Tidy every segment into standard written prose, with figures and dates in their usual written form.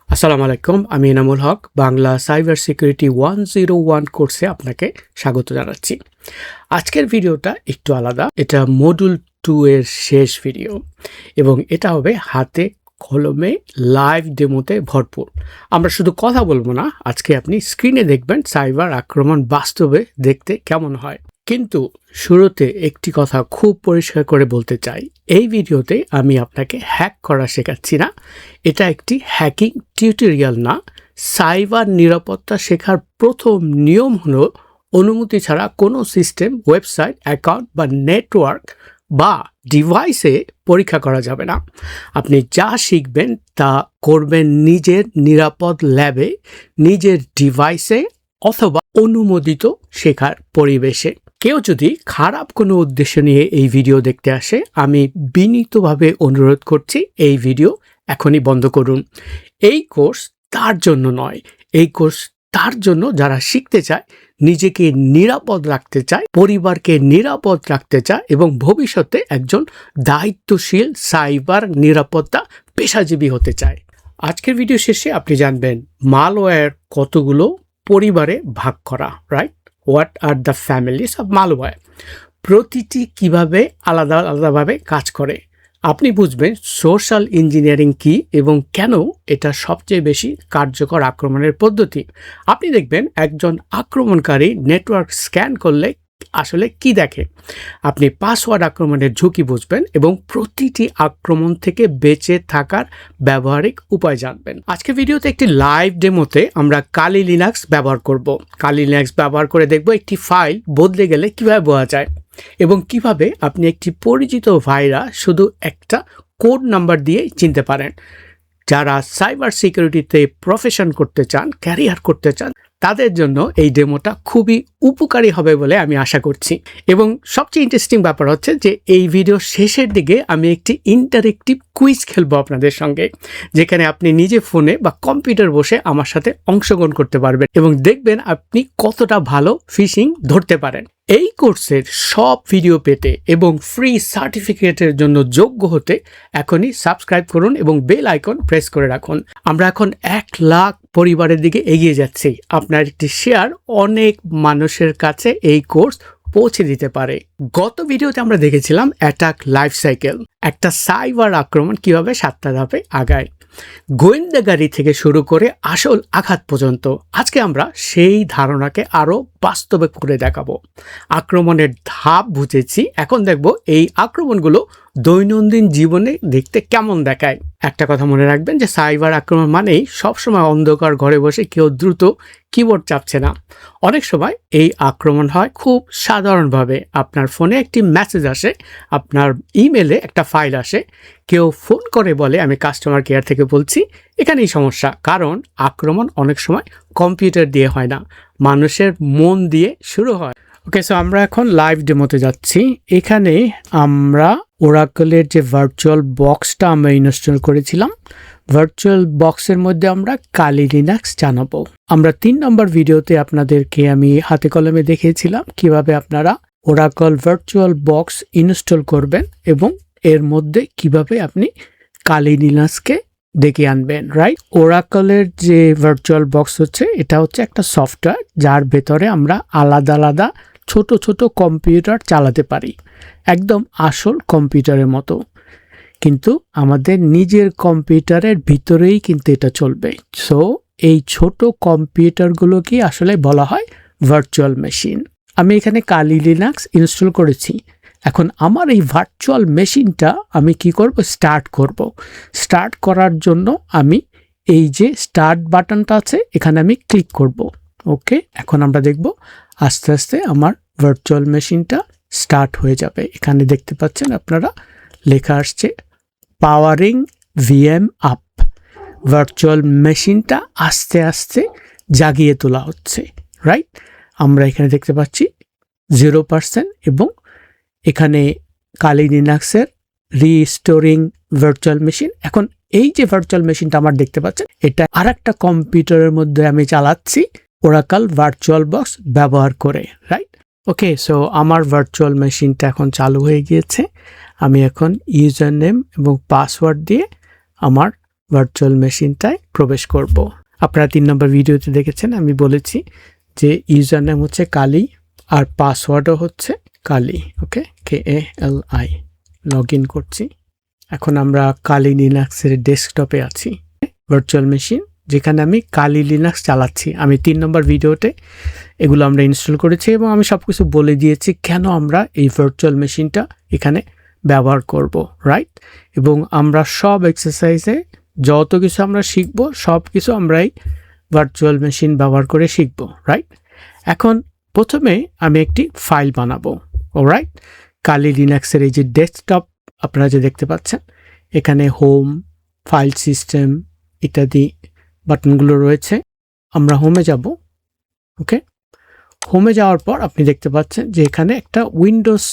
আসসালামু আলাইকুম, আমি এনামুল হক বাংলা সাইবার সিকিউরিটি 101 কোর্সে আপনাকে স্বাগত জানাচ্ছি। আজকের ভিডিওটা একটু আলাদা। এটা মডিউল 2 এর শেষ ভিডিও এবং এটা হবে হাতে কলমে লাইভ ডেমোতে ভরপুর। আমরা শুধু কথা বলবো না, আজকে আপনি স্ক্রিনে দেখবেন সাইবার আক্রমণ বাস্তবে দেখতে কেমন হয়। কিন্তু শুরুতে একটি কথা খুব পরিষ্কার করে বলতে চাই, এই ভিডিওতে আমি আপনাকে হ্যাক করা শেখাচ্ছি না। এটা একটি হ্যাকিং টিউটোরিয়াল না। সাইবার নিরাপত্তা শেখার প্রথম নিয়ম হলো অনুমতি ছাড়া কোনো সিস্টেম, ওয়েবসাইট, অ্যাকাউন্ট বা নেটওয়ার্ক বা ডিভাইসে পরীক্ষা করা যাবে না। আপনি যা শিখবেন তা করবেন নিজের নিরাপদ ল্যাবে, নিজের ডিভাইসে অথবা অনুমোদিত শেখার পরিবেশে। কেউ যদি খারাপ কোনো উদ্দেশ্য নিয়ে এই ভিডিও দেখতে আসে, আমি বিনীতভাবে অনুরোধ করছি এই ভিডিও এখনই বন্ধ করুন। এই কোর্স তার জন্য নয়, এই কোর্স তার জন্য যারা শিখতে চায়, নিজেকে নিরাপদ রাখতে চায়, পরিবারকে নিরাপদ রাখতে চায় এবং ভবিষ্যতে একজন দায়িত্বশীল সাইবার নিরাপত্তা পেশাজীবী হতে চায়। আজকের ভিডিও শেষে আপনি জানবেন মালওয়্যার কতগুলো পরিবারে ভাগ করা, right? What are the families of malware, প্রতিটি কিভাবে আলাদা আলাদাভাবে কাজ করে। আপনি বুঝবেন সোশ্যাল ইঞ্জিনিয়ারিং কি এবং কেন এটা সবচেয়ে বেশি কার্যকর আক্রমণের পদ্ধতি। আপনি দেখবেন একজন আক্রমণকারী নেটওয়ার্ক স্ক্যান করলে আসলে কি দেখে। আপনি পাসওয়ার্ড আক্রমণের ঝুঁকি বুঝবেন এবং প্রতিটি আক্রমণ থেকে বেঁচে থাকার ব্যবহারিক উপায় জানবেন। আজকে ভিডিওতে একটি লাইভ ডেমোতে আমরা কালি লিনাক্স ব্যবহার করব। কালি লিনাক্স ব্যবহার করে দেখব একটি ফাইল বদলে গেলে কিভাবে বোঝা যায় এবং কিভাবে আপনি একটি পরিচিত ভাইরাস শুধু একটা কোড নাম্বার দিয়ে চিনতে পারেন। যারা সাইবার সিকিউরিটিতে প্রফেশন করতে চান, ক্যারিয়ার করতে চান, তাদের জন্য এই ডেমোটা খুবই উপকারী হবে বলে আমি আশা করছি। এবং সবচেয়ে ইন্টারেস্টিং ব্যাপার হচ্ছে যে এই ভিডিও শেষের দিকে আমি একটি ইন্টারেক্টিভ কুইজ খেলবো আপনাদের সঙ্গে, যেখানে আপনি নিজে ফোনে বা কম্পিউটার বসে আমার সাথে অংশগ্রহণ করতে পারবেন এবং দেখবেন আপনি কতটা ভালো ফিশিং ধরতে পারেন। এই কোর্সের সব ভিডিও পেতে এবং ফ্রি সার্টিফিকেটের জন্য যোগ্য হতে এখনই সাবস্ক্রাইব করুন এবং বেল আইকন প্রেস করে রাখুন। আমরা এখন 1 লাখ পরিবারের দিকে এগিয়ে যাচ্ছি। আপনার একটি শেয়ার অনেক মানুষের কাছে এই কোর্স পৌঁছে দিতে পারে। গত ভিডিওতে আমরা দেখেছিলাম অ্যাটাক লাইফ সাইকেল, একটা সাইবার আক্রমণ কিভাবে 7টা ধাপে আগায়, গোয়েন্দাগারি থেকে শুরু করে আসল আঘাত পর্যন্ত। আজকে আমরা সেই ধারণাকে আরও বাস্তবে করে দেখাবো। আক্রমণের ধাপ বুঝেছি, এখন দেখব এই আক্রমণগুলো দৈনন্দিন জীবনে দেখতে কেমন দেখায়। একটা কথা মনে রাখবেন যে সাইবার আক্রমণ মানেই সবসময় অন্ধকার ঘরে বসে কেউ দ্রুত কিবোর্ড চাপছে না। অনেক সময় এই আক্রমণ হয় খুব সাধারণভাবে। আপনার ফোনে একটি মেসেজ আসে, আপনার ইমেলে একটা ফাইল আসে, কেউ ফোন করে বলে আমি কাস্টমার কেয়ার থেকে বলছি। এখানেই সমস্যা, কারণ আক্রমণ অনেক সময় কম্পিউটার দিয়ে হয় না, মানুষের মন দিয়ে শুরু হয়। ওকে, সো আমরা এখন লাইভ ডেমোতে যাচ্ছি। এখানে আমরা ওরাকলের যে ভার্চুয়াল বক্সটা আমরা ইনস্টল করেছিলাম, ভার্চুয়াল বক্সের মধ্যে আমরা কালি লিনাক্স জানাবো। আমরা 3 নম্বর ভিডিওতে আপনাদেরকে আমি হাতে কলমে দেখিয়েছিলাম কিভাবে আপনারা ওরাকল ভার্চুয়াল বক্স ইনস্টল করবেন এবং এর মধ্যে কিভাবে আপনি কালি লিনাক্সকে ডেকে আনবেন, রাইট? ওরাকলের যে ভার্চুয়াল বক্স হচ্ছে, এটা হচ্ছে একটা সফটওয়্যার যার ভেতরে আমরা আলাদা আলাদা ছোট ছোট কম্পিউটার চালাতে পারি, একদম আসল কম্পিউটারের মতো। কিন্তু আমাদের নিজের কম্পিউটারের ভিতরেই কিন্তু এটা চলবে। সো এই ছোট কম্পিউটারগুলোকে আসলে বলা হয় ভার্চুয়াল মেশিন। আমি এখানে কালি লিনাক্স ইনস্টল করেছি। এখন আমার এই ভার্চুয়াল মেশিনটা আমি কি করব? স্টার্ট করব। স্টার্ট করার জন্য আমি এই যে স্টার্ট বাটনটা আছে, এখানে আমি ক্লিক করব। ওকে, এখন আমরা দেখব আস্তে আস্তে আমার ভার্চুয়াল মেশিনটা স্টার্ট হয়ে যাবে। এখানে দেখতে পাচ্ছেন আপনারা লেখা আসছে পাওয়ারিং ভিএম আপ। ভার্চুয়াল মেশিনটা আস্তে আস্তে জাগিয়ে তোলা হচ্ছে, রাইট? আমরা এখানে দেখতে পাচ্ছি 0% এবং এখানে কালি লিনাক্সের রিস্টোরিং ভার্চুয়াল মেশিন। এখন এই যে ভার্চুয়াল মেশিনটা আমার দেখতে পাচ্ছেন, এটা আরেকটা কম্পিউটারের মধ্যে আমি চালাচ্ছি ওরাকল ভার্চুয়াল বক্স ব্যবহার করে, রাইট? ওকে, সো আমার ভার্চুয়াল মেশিনটা এখন চালু হয়ে গিয়েছে। আমি এখন ইউজার নেম এবং পাসওয়ার্ড দিয়ে আমার ভার্চুয়াল মেশিনটায় প্রবেশ করব। আপনারা 3 নম্বর ভিডিওতে দেখেছেন আমি বলেছি যে ইউজার নেম হচ্ছে কালি আর পাসওয়ার্ডও হচ্ছে কালি। ওকে, KALI। লগ ইন করছি। এখন আমরা কালি লিনাক্সের ডেস্কটপে আছি, ভার্চুয়াল মেশিন যেখানে আমি কালি লিনাক্স চালাচ্ছি। আমি 3 নম্বর ভিডিওতে এগুলো আমরা ইনস্টল করেছি এবং আমি সব কিছু বলে দিয়েছি কেন আমরা এই ভার্চুয়াল মেশিনটা এখানে ব্যবহার করব, রাইট? এবং আমরা সব এক্সারসাইজে যত কিছু আমরা শিখব সব কিছু আমরাই ভার্চুয়াল মেশিন ব্যবহার করে শিখব, রাইট? এখন প্রথমে আমি একটি ফাইল বানাবো, অলরাইট? কালি লিনাক্সের এই যে ডেস্কটপ আপনারা যে দেখতে পাচ্ছেন, এখানে হোম, ফাইল সিস্টেম ইত্যাদি বাটনগুলো রয়েছে। আমরা হোমে যাব। ওকে, হোমে যাওয়ার পর আপনি দেখতে পাচ্ছেন যে এখানে একটা উইন্ডোজ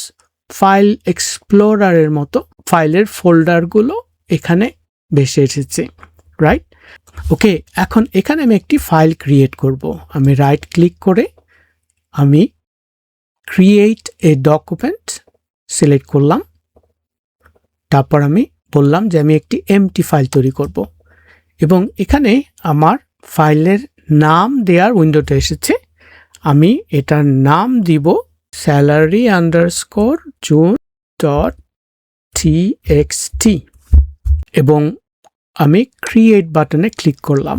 ফাইল এক্সপ্লোরারের মতো ফাইলের ফোল্ডারগুলো এখানে ভেসে এসেছে, রাইট? ওকে, এখন এখানে আমি একটি ফাইল ক্রিয়েট করব। আমি রাইট ক্লিক করে আমি ক্রিয়েট এ ডকুমেন্ট সিলেক্ট করলাম। তারপর আমি বললাম যে আমি একটি এমটি ফাইল তৈরি করব এবং এখানে আমার ফাইলের নাম দেওয়ার উইন্ডোটা এসেছে। আমি এটার নাম দিব salary_june.txt এবং আমি ক্রিয়েট বাটনে ক্লিক করলাম।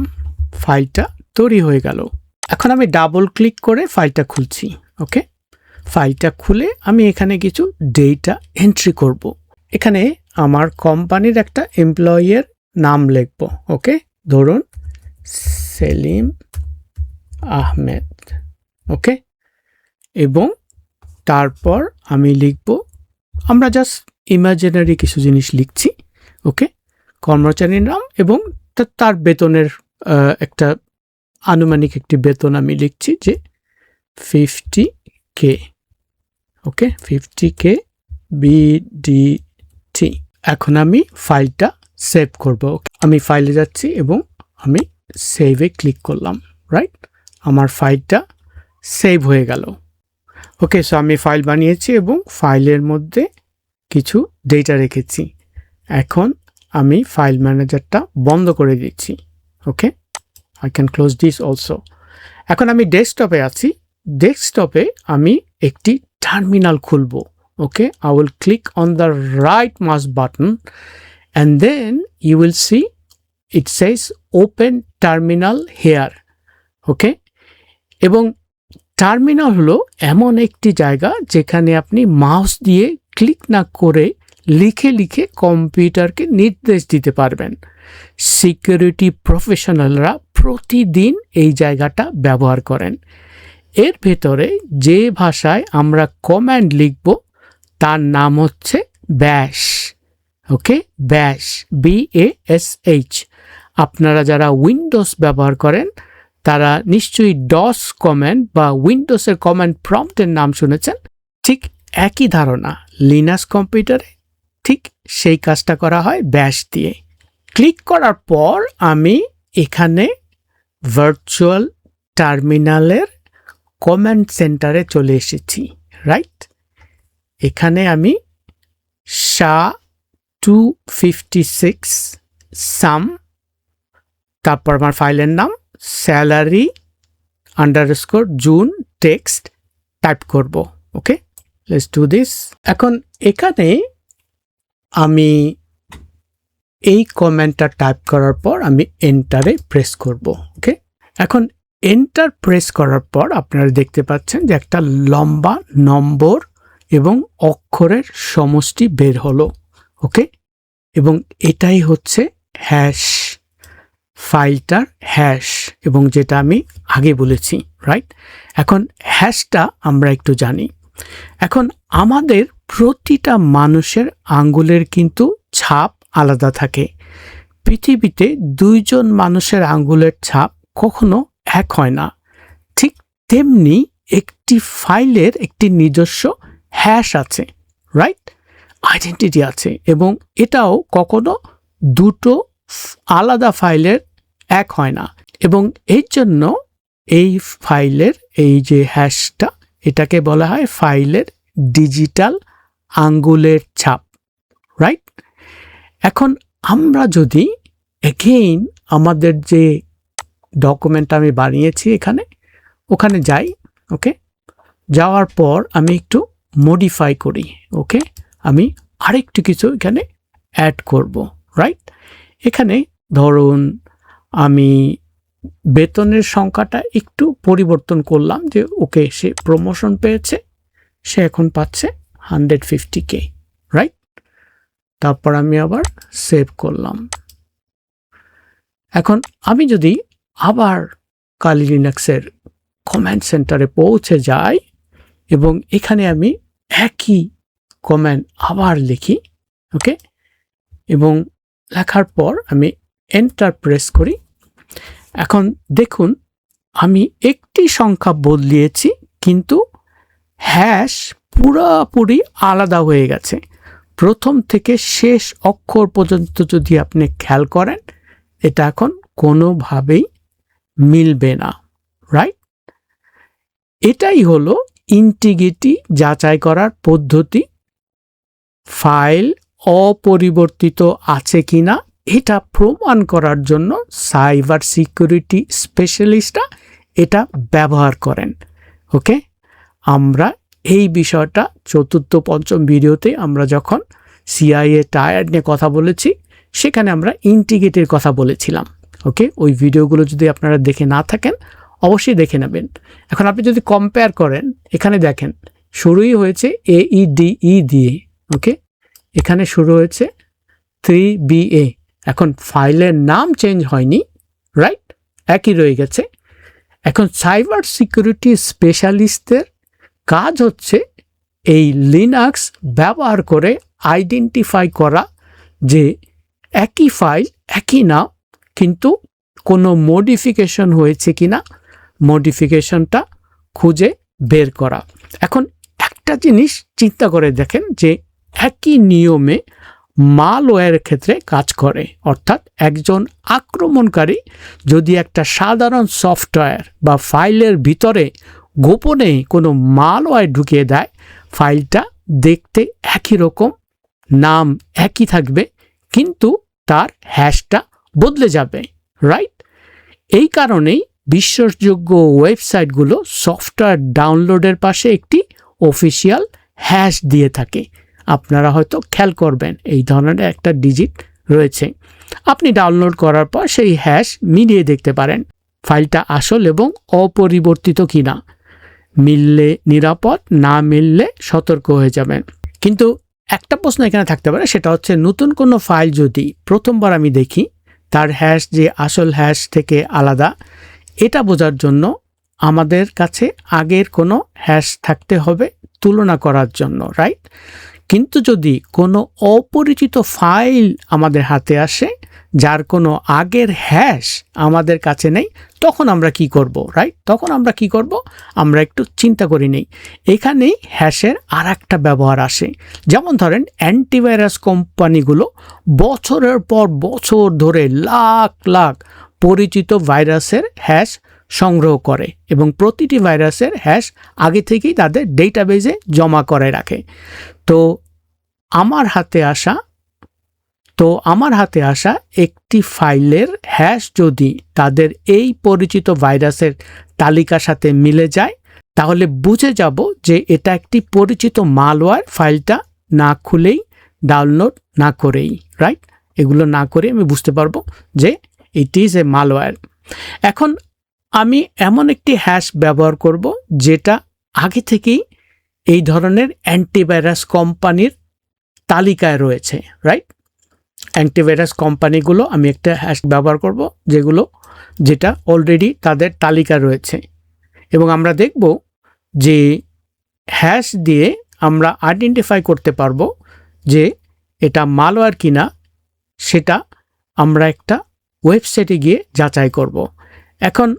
ফাইলটা তৈরি হয়ে গেল। এখন আমি ডাবল ক্লিক করে ফাইলটা খুলছি। ওকে, ফাইলটা খুলে আমি এখানে কিছু ডেটা এন্ট্রি করব। এখানে আমার কোম্পানির একটা এমপ্লয়ির নাম লিখব। ওকে, ধরুন সেলিম আহমেদ। ওকে, এবং তারপর আমি লিখব, আমরা জাস্ট ইমাজিনারি কিছু জিনিস লিখছি। ওকে, কর্মচারীর নাম এবং তার বেতনের একটা আনুমানিক একটি বেতন আমি লিখছি যে 50K। ওকে, 50K BDT। এখন আমি ফাইলটা সেভ করব। আমি ফাইলে যাচ্ছি এবং আমি সেভে ক্লিক করলাম, রাইট? আমার ফাইলটা সেভ হয়ে গেল। ওকে, সো আমি ফাইল বানিয়েছি এবং ফাইলের মধ্যে কিছু ডেটা রেখেছি। এখন আমি ফাইল ম্যানেজারটা বন্ধ করে দিচ্ছি। Okay, I can close this also. এখন আমি ডেস্কটপে আছি। ডেস্কটপে আমি একটি টার্মিনাল খুলব। ওকে, I will click on the right mouse button and then you will see it says open terminal here. ওকে, এবং টার্মিনাল হলো এমন একটি জায়গা যেখানে আপনি মাউস দিয়ে ক্লিক না করে লিখে লিখে কম্পিউটারকে নির্দেশ দিতে পারবেন। সিকিউরিটি প্রফেশনালরা প্রতিদিন এই জায়গাটা ব্যবহার করেন। এর ভেতরে যে ভাষায় আমরা কমান্ড লিখব তার নাম হচ্ছে ব্যাশ। ওকে, ব্যাশ, BASH। আপনারা যারা উইন্ডোজ ব্যবহার করেন তারা নিশ্চয়ই ডস কমান্ড বা উইন্ডোজের কমান্ড প্রম্পটের নাম শুনেছেন। ঠিক একই ধারণা লিনাক্স কম্পিউটারে ঠিক সেই কাজটা করা হয় ব্যাশ দিয়ে। ক্লিক করার পর আমি এখানে ভার্চুয়াল টার্মিনালের কমান্ড সেন্টারে চলে এসেছি, রাইট? এখানে আমি SHA-256 সাম, তারপর আমার ফাইলের নাম salary_june text টাইপ করব। ওকে, লেটস ডু দিস। এখন এখানে আমি এই কমেন্টটা টাইপ করার পর আমি এন্টারে প্রেস করব। ওকে, এখন এন্টার প্রেস করার পর আপনারা দেখতে পাচ্ছেন যে একটা লম্বা নম্বর এবং অক্ষরের সমষ্টি বের হলো। ওকে, এবং এটাই হচ্ছে হ্যাশ, ফাইলটার হ্যাশ, এবং যেটা আমি আগে বলেছি, রাইট? এখন হ্যাশটা আমরা একটু জানি। এখন আমাদের প্রতিটা মানুষের আঙ্গুলের কিন্তু ছাপ আলাদা থাকে। পৃথিবীতে 2 জন মানুষের আঙ্গুলের ছাপ কখনো এক হয় না। ঠিক তেমনি একটি ফাইলের একটি নিজস্ব হ্যাশ আছে, রাইট? আইডেন্টিটি আছে, এবং এটাও কখনো দুটো আলাদা ফাইলের এক হয় না। এবং এর জন্য এই ফাইলের এই যে হ্যাশটা, এটাকে বলা হয় ফাইলের ডিজিটাল আঙ্গুলের ছাপ, রাইট? এখন আমরা যদি এগেইন আমাদের যে ডকুমেন্ট আমি বানিয়েছি ওখানে যাই। ওকে, যাওয়ার পর আমি একটু মডিফাই করি। ওকে, আমি আরেকটু কিছু এখানে অ্যাড করব, রাইট? এখানে ধরুন আমি বেতনের সংখ্যাটা একটু পরিবর্তন করলাম, যে ওকে সে প্রমোশন পেয়েছে, সে এখন পাচ্ছে 150K, রাইট? তারপর আমি আবার সেভ করলাম। এখন আমি যদি আবার কালি লিনাক্সের কমান্ড সেন্টারে পৌঁছে যাই এবং এখানে আমি একই কমান্ড আবার লিখি, ওকে, এবং লেখার পর আমি এন্টার প্রেস করি। এখন দেখুন আমি একটি সংখ্যা বদলিয়েছি, কিন্তু হ্যাশ পুরোপুরি আলাদা হয়ে গেছে। প্রথম থেকে শেষ অক্ষর পর্যন্ত যদি আপনি খেয়াল করেন, এটা এখন কোনোভাবেই মিলবে না, রাইট? এটাই হলো ইন্টিগ্রিটি যাচাই করার পদ্ধতি। ফাইল অপরিবর্তিত আছে কিনা এটা প্রমাণ করার জন্য সাইবার সিকিউরিটি স্পেশালিস্টরা এটা ব্যবহার করেন। ওকে, আমরা এই বিষয়টা চতুর্থ পঞ্চম ভিডিওতে আমরা যখন সিআইএ টায়ার নিয়ে কথা বলেছি, সেখানে আমরা ইন্টিগ্রিটির কথা বলেছিলাম। ওকে, ওই ভিডিওগুলো যদি আপনারা দেখে না থাকেন অবশ্যই দেখে নেবেন। এখন আপনি যদি কম্পেয়ার করেন, এখানে দেখেন শুরুই হয়েছে AEDE দিয়ে। ওকে, এখানে শুরু হয়েছে 3BA। এখন ফাইলের নাম চেঞ্জ হয়নি, রাইট? একই রয়ে গেছে। এখন সাইবার সিকিউরিটি স্পেশালিস্টদের কাজ হচ্ছে এই লিনাক্স ব্যবহার করে আইডেন্টিফাই করা যে একই ফাইল একই নাম, কিন্তু কোনো মডিফিকেশন হয়েছে কিনা, মডিফিকেশনটা খুঁজে বের করা। এখন একটা জিনিস চিন্তা করে দেখেন যে একই নিয়মে মালওয়্যারের ক্ষেত্রে কাজ করে। অর্থাৎ একজন আক্রমণকারী যদি একটা সাধারণ সফটওয়্যার বা ফাইলের ভিতরে গোপনে কোনো মালওয়্যার ঢুকিয়ে দেয়, ফাইলটা দেখতে একই রকম, নাম একই থাকবে, কিন্তু তার হ্যাশটা বদলে যাবে, রাইট? এই কারণেই বিশ্বাসযোগ্য ওয়েবসাইটগুলো সফটওয়্যার ডাউনলোডের পাশে একটি অফিসিয়াল হ্যাশ দিয়ে থাকে। আপনারা হয়তো খেয়াল করবেন এই ধরনের একটা ডিজিট রয়েছে। আপনি ডাউনলোড করার পর সেই হ্যাশ মিলিয়ে দেখতে পারেন ফাইলটা আসল এবং অপরিবর্তিত কিনা। মিললে নিরাপদ, না মিললে সতর্ক হয়ে যাবেন। কিন্তু একটা প্রশ্ন এখানে থাকতে পারে, সেটা হচ্ছে নতুন কোনো ফাইল যদি প্রথমবার আমি দেখি, তার হ্যাশ যে আসল হ্যাশ থেকে আলাদা, এটা বোঝার জন্য আমাদের কাছে আগের কোনো হ্যাশ থাকতে হবে তুলনা করার জন্য, রাইট? কিন্তু যদি কোনো অপরিচিত ফাইল আমাদের হাতে আসে যার কোনো আগের হ্যাশ আমাদের কাছে নেই, তখন আমরা কি করব, রাইট? তখন আমরা কি করব, আমরা একটু চিন্তা করে নেই। এখানেই হ্যাশের আর একটা ব্যবহার আসে। যেমন ধরেন অ্যান্টিভাইরাস কোম্পানিগুলো বছরের পর বছর ধরে লাখ লাখ পরিচিত ভাইরাসের হ্যাশ সংগ্রহ করে এবং প্রতিটি ভাইরাসের হ্যাশ আগে থেকেই তাদের ডেটাবেজে জমা করে রাখে। তো আমার হাতে আসা একটি ফাইলের হ্যাশ যদি তাদের এই পরিচিত ভাইরাসের তালিকার সাথে মিলে যায়, তাহলে বুঝে যাব যে এটা একটি পরিচিত মালওয়্যার। ফাইলটা না খুলেই, ডাউনলোড না করেই, রাইট? এগুলো না করে আমি বুঝতে পারবো যে ইট ইজ এ মালওয়্যার। এখন আমি এমন একটি হ্যাশ ব্যবহার করব যেটা আগে থেকেই এই ধরনের অ্যান্টিভাইরাস কোম্পানির তালিকায় রয়েছে, রাইট? অ্যান্টিভাইরাস কোম্পানিগুলো আমি একটা হ্যাশ ব্যবহার করব যেটা অলরেডি তাদের তালিকা রয়েছে, এবং আমরা দেখব যে হ্যাশ দিয়ে আমরা আইডেন্টিফাই করতে পারবো যে এটা মালওয়্যার কিনা। সেটা আমরা একটা ওয়েবসাইটে গিয়ে যাচাই করব। এখন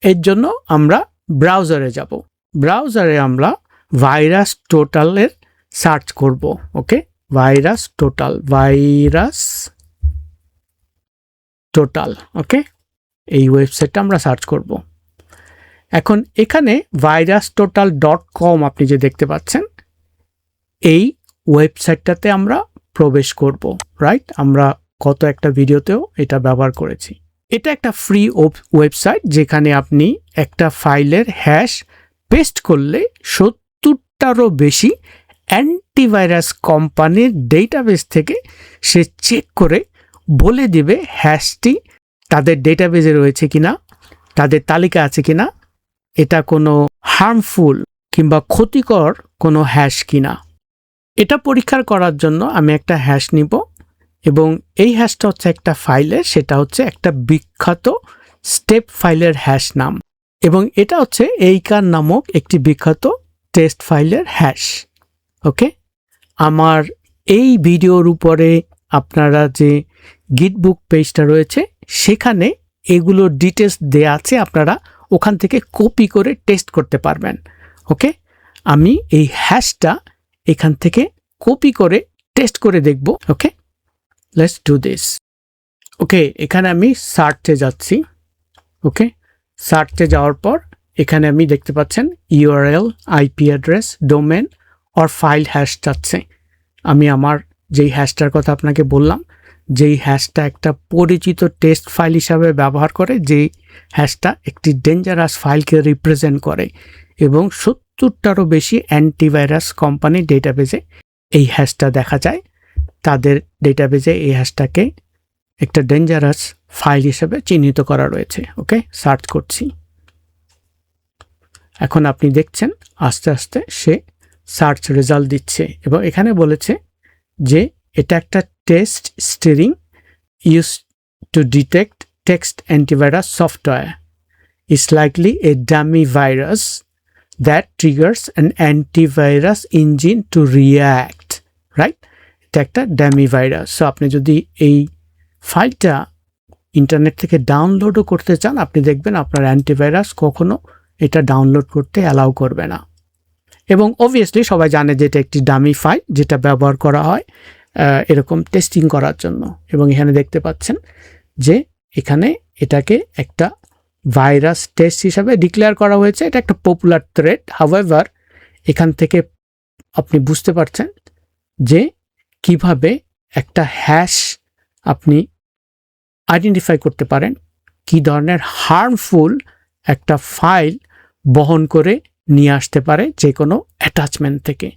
এর জন্য আমরা ব্রাউজারে যাব। ব্রাউজারে আমরা ভাইরাস টোটালের সার্চ করব। ওকে, ভাইরাস টোটাল, ওকে, এই ওয়েবসাইটটা আমরা সার্চ করব। এখন এখানে virustotal.com আপনি যে দেখতে পাচ্ছেন, এই ওয়েবসাইটটাতে আমরা প্রবেশ করব, রাইট? আমরা গত একটা ভিডিওতেও এটা ব্যবহার করেছি। এটা একটা ফ্রি ওয়েবসাইট যেখানে আপনি একটা ফাইলের হ্যাশ পেস্ট করলে 70টারও বেশি অ্যান্টিভাইরাস কোম্পানির ডেটাবেস থেকে সে চেক করে বলে দিবে হ্যাশটি তাদের ডেটাবেসে রয়েছে কিনা, তাদের তালিকা আছে কিনা, এটা কোনো হার্মফুল কিংবা ক্ষতিকর কোনো হ্যাশ কিনা। এটা পরীক্ষা করার জন্য আমি একটা হ্যাশ নিব এবং এই হ্যাশটা হচ্ছে একটা ফাইলের, সেটা হচ্ছে একটা বিখ্যাত স্টেপ ফাইলের হ্যাশ নাম এবং এটা হচ্ছে এইকার নামক একটি বিখ্যাত টেস্ট ফাইলের হ্যাশ। ওকে, আমার এই ভিডিওর উপরে আপনারা যে গিটবুক পেজটা রয়েছে সেখানে এগুলোর ডিটেলস দেয়া আছে, আপনারা ওখান থেকে কপি করে টেস্ট করতে পারবেন। ওকে, আমি এই হ্যাশটা এখান থেকে কপি করে টেস্ট করে দেখব। ওকে, লেটস ডু দিস। ওকে, এখানে আমি সার্চে যাচ্ছি। ওকে, সার্চে যাওয়ার পর এখানে আমি দেখতে পাচ্ছেন URL, IP address, domain or file hash চাচ্ছে। আমি আমার যেই হ্যাশটার কথা আপনাকে বললাম, যেই হ্যাশটা একটা পরিচিত টেস্ট ফাইল হিসাবে ব্যবহার করে, যেই হ্যাশটা একটি ডেঞ্জারাস ফাইলকে রিপ্রেজেন্ট করে এবং 70টারও বেশি অ্যান্টিভাইরাস কোম্পানির ডেটাবেজে এই হ্যাশটা দেখা যায়। তাদের ডেটাবেজে এই হ্যাশটাকে একটা ডেঞ্জারাস ফাইল হিসেবে চিহ্নিত করা রয়েছে। ওকে, সার্চ করছি। এখন আপনি দেখছেন আস্তে আস্তে সে সার্চ রেজাল্ট দিচ্ছে এবং এখানে বলেছে যে এটা একটা test stirring use to detect text antivirus software is likely A dummy virus that triggers an antivirus engine two react, right? এটা একটা ডামি ভাইরাস। সো আপনি যদি এই ফাইলটা ইন্টারনেট থেকে ডাউনলোডও করতে চান, আপনি দেখবেন আপনার অ্যান্টিভাইরাস কখনো এটা ডাউনলোড করতে অ্যালাউ করবে না। এবং অবভিয়াসলি সবাই জানে যে এটা একটি ডামি ফাইল যেটা ব্যবহার করা হয় এরকম টেস্টিং করার জন্য। এবং এখানে দেখতে পাচ্ছেন যে এখানে এটাকে একটা ভাইরাস টেস্ট হিসাবে ডিক্লেয়ার করা হয়েছে। এটা একটা পপুলার থ্রেড। হাউএভার এখান থেকে আপনি বুঝতে পারছেন যে কিভাবে একটা হ্যাশ আপনি আইডেন্টিফাই করতে পারেন, কি ধরনের হার্মফুল একটা ফাইল বহন করে নিয়ে আসতে পারে যে কোনো অ্যাটাচমেন্ট থেকে।